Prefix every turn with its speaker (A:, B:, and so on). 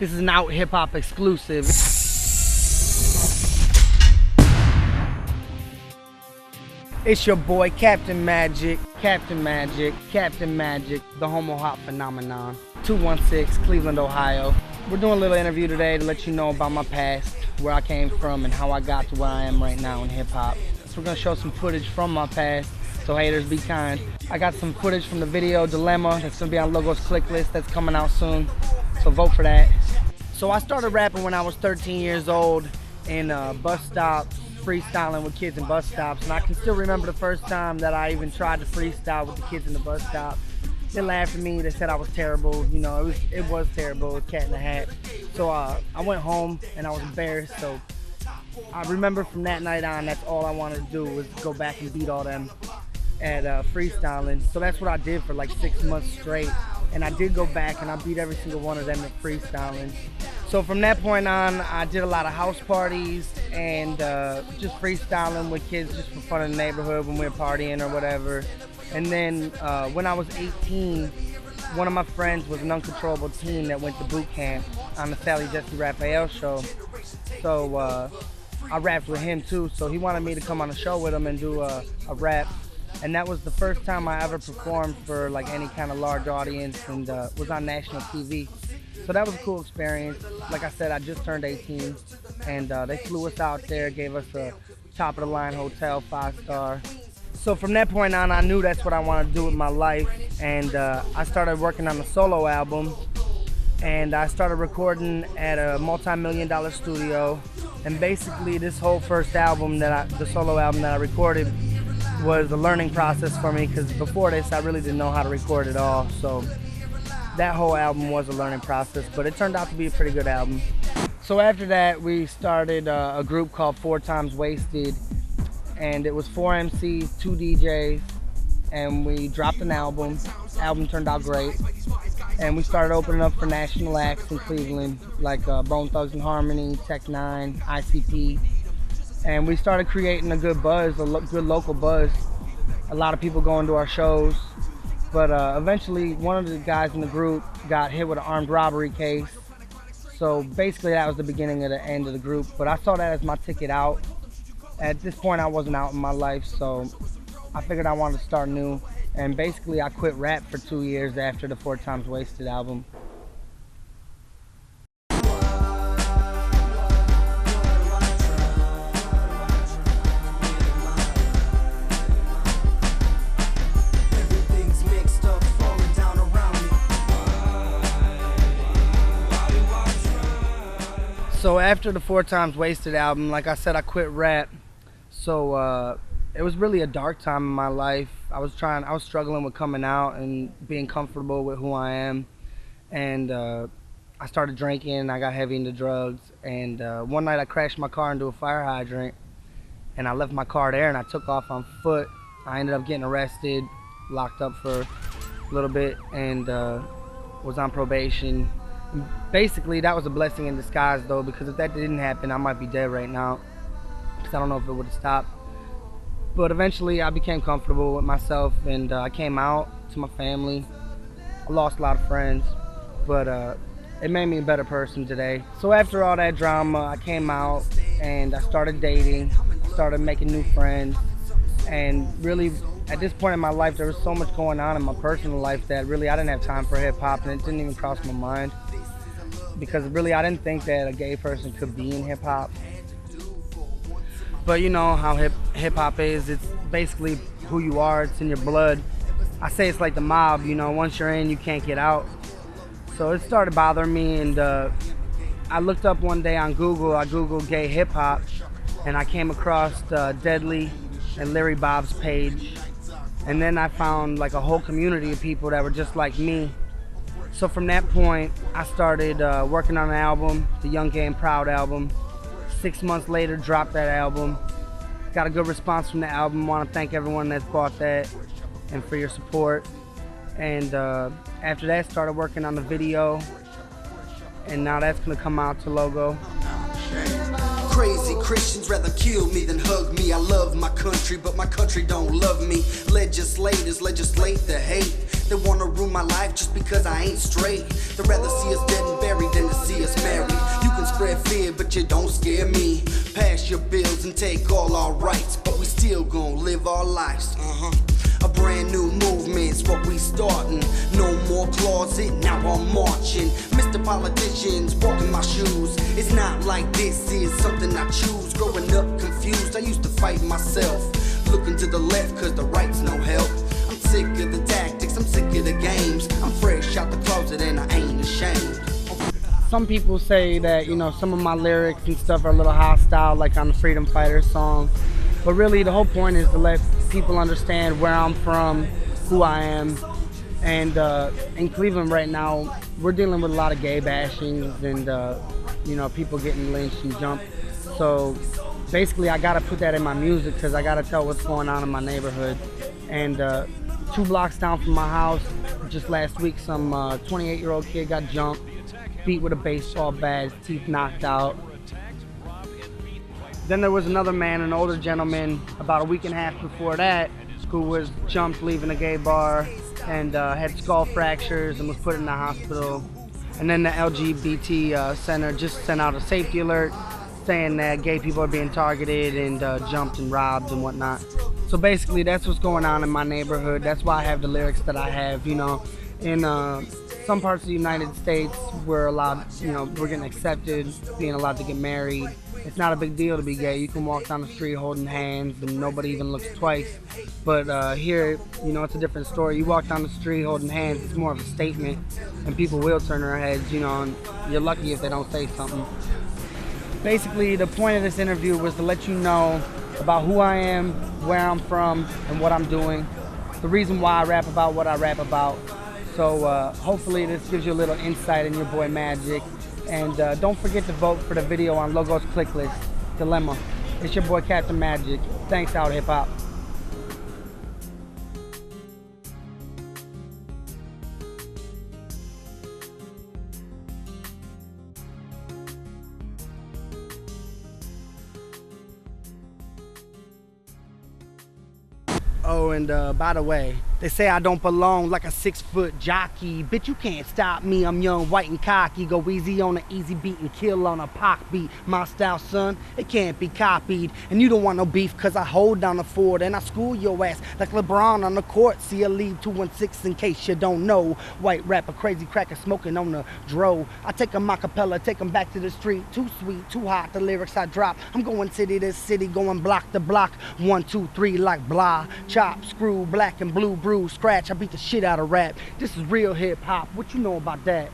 A: This is an Out Hip Hop exclusive. It's your boy, Captain Magik, the Homo Hop phenomenon. 216, Cleveland, Ohio. We're doing a little interview today to let you know about my past, where I came from, and how I got to where I am right now in hip hop. So we're gonna show some footage from my past, so haters be kind. I got some footage from the video Dilemma that's gonna be on Logo's click list that's coming out soon, so vote for that. So I started rapping when I was 13 years old in bus stops, freestyling with kids in bus stops, and I can still remember the first time that I even tried to freestyle with the kids in the bus stop. They laughed at me, they said I was terrible, you know, it was terrible, a cat in the hat. So I went home and I was embarrassed, so I remember from that night on, that's all I wanted to do was go back and beat all them at freestyling. So that's what I did for like 6 months straight, and I did go back and I beat every single one of them at freestyling. So from that point on, I did a lot of house parties and just freestyling with kids just for fun in the neighborhood when we were partying or whatever. And then when I was 18, one of my friends was an uncontrollable teen that went to boot camp on the Sally Jesse Raphael show. So I rapped with him too, so he wanted me to come on a show with him and do a rap. And that was the first time I ever performed for like any kind of large audience, and was on national TV. So that was a cool experience. Like I said, I just turned 18, and they flew us out there, gave us a top of the line hotel, 5-star. So from that point on, I knew that's what I wanted to do with my life, and I started working on a solo album, and I started recording at a multi-million-dollar studio. And basically this whole first album the solo album that I recorded was a learning process for me, because before this I really didn't know how to record at all. So that whole album was a learning process, but it turned out to be a pretty good album. So after that, we started a group called 4 Times Wasted, and it was 4 MCs, 2 DJs, and we dropped an album. The album turned out great, and we started opening up for national acts in Cleveland, like Bone Thugs and Harmony, Tech 9, ICP, and we started creating a good buzz, good local buzz. A lot of people going to our shows. But eventually, one of the guys in the group got hit with an armed robbery case. So basically, that was the beginning of the end of the group. But I saw that as my ticket out. At this point, I wasn't out in my life, so I figured I wanted to start new. And basically, I quit rap for 2 years after the 4 Times Wasted album. So after the 4 Times Wasted album, like I said, I quit rap. So it was really a dark time in my life. I was struggling with coming out and being comfortable with who I am. And I started drinking, I got heavy into drugs. And one night I crashed my car into a fire hydrant, and I left my car there and I took off on foot. I ended up getting arrested, locked up for a little bit, and was on probation. Basically, that was a blessing in disguise, though, because if that didn't happen, I might be dead right now, because I don't know if it would have stopped. But eventually, I became comfortable with myself, and I came out to my family. I lost a lot of friends, but it made me a better person today. So after all that drama, I came out, and I started dating, started making new friends, and really, at this point in my life, there was so much going on in my personal life that really I didn't have time for hip-hop, and it didn't even cross my mind. Because really, I didn't think that a gay person could be in hip-hop. But you know how hip-hop is. It's basically who you are. It's in your blood. I say it's like the mob, you know. Once you're in, you can't get out. So it started bothering me, and I looked up one day on Google. I Googled gay hip-hop, and I came across Deadly and Larry Bob's page. And then I found like a whole community of people that were just like me. So from that point, I started working on an album, the Young, Gay, and Proud album. 6 months later, dropped that album. Got a good response from the album. Want to thank everyone that's bought that and for your support. And after that, started working on the video. And now that's going to come out to Logo.
B: Crazy Christians rather kill me than hug me. I love my country, but my country don't love me. Legislators legislate the hate. They wanna ruin my life just because I ain't straight. They'd rather see us dead and buried than to see us fear, but you don't scare me. Pass your bills and take all our rights, but we still gon' live our lives. A brand new movement's what we starting. No more closet, now I'm marching. Mr. Politicians, walking my shoes. It's not like this is something I choose. Growing up confused, I used to fight myself. Looking to the left cause the right's no help. I'm sick of the tactics, I'm sick of the games. I'm fresh out the closet and I ain't ashamed.
A: Some people say that, you know, some of my lyrics and stuff are a little hostile, like on the Freedom Fighter song. But really, the whole point is to let people understand where I'm from, who I am. And in Cleveland right now, we're dealing with a lot of gay bashings and, you know, people getting lynched and jumped. So basically, I gotta put that in my music because I gotta tell what's going on in my neighborhood. And 2 blocks down from my house, just last week, some 28-year-old kid got jumped, beat with a baseball bat, his teeth knocked out. Then there was another man, an older gentleman, about a week and a half before that, who was jumped leaving a gay bar and had skull fractures and was put in the hospital. And then the LGBT center just sent out a safety alert saying that gay people are being targeted and jumped and robbed and whatnot. So basically that's what's going on in my neighborhood. That's why I have the lyrics that I have, you know. In some parts of the United States, we're allowed, you know, we're getting accepted, being allowed to get married. It's not a big deal to be gay. You can walk down the street holding hands and nobody even looks twice. But here, you know, it's a different story. You walk down the street holding hands, it's more of a statement, and people will turn their heads, you know, and you're lucky if they don't say something. Basically, the point of this interview was to let you know about who I am, where I'm from, and what I'm doing. The reason why I rap about what I rap about. So hopefully this gives you a little insight in your boy Magik. And don't forget to vote for the video on Logo's Click List, Dilemma. It's your boy Captain Magik. Thanks, Out Hip Hop. Oh, and by the way, they say I don't belong like a 6-foot jockey. Bitch, you can't stop me. I'm young, white, and cocky. Go easy on an easy beat and kill on a Pac beat. My style, son, it can't be copied. And you don't want no beef, cause I hold down the fort and I school your ass like LeBron on the court. See a lead 216 in case you don't know. White rapper, crazy cracker, smoking on the dro. I take 'em acapella, take 'em back to the street. Too sweet, too hot, the lyrics I drop. I'm going city to city, going block to block. 1, 2, 3 like blah. Chop, screw, black and blue, bruise, scratch. I beat the shit out of rap. This is real hip hop. What you know about that?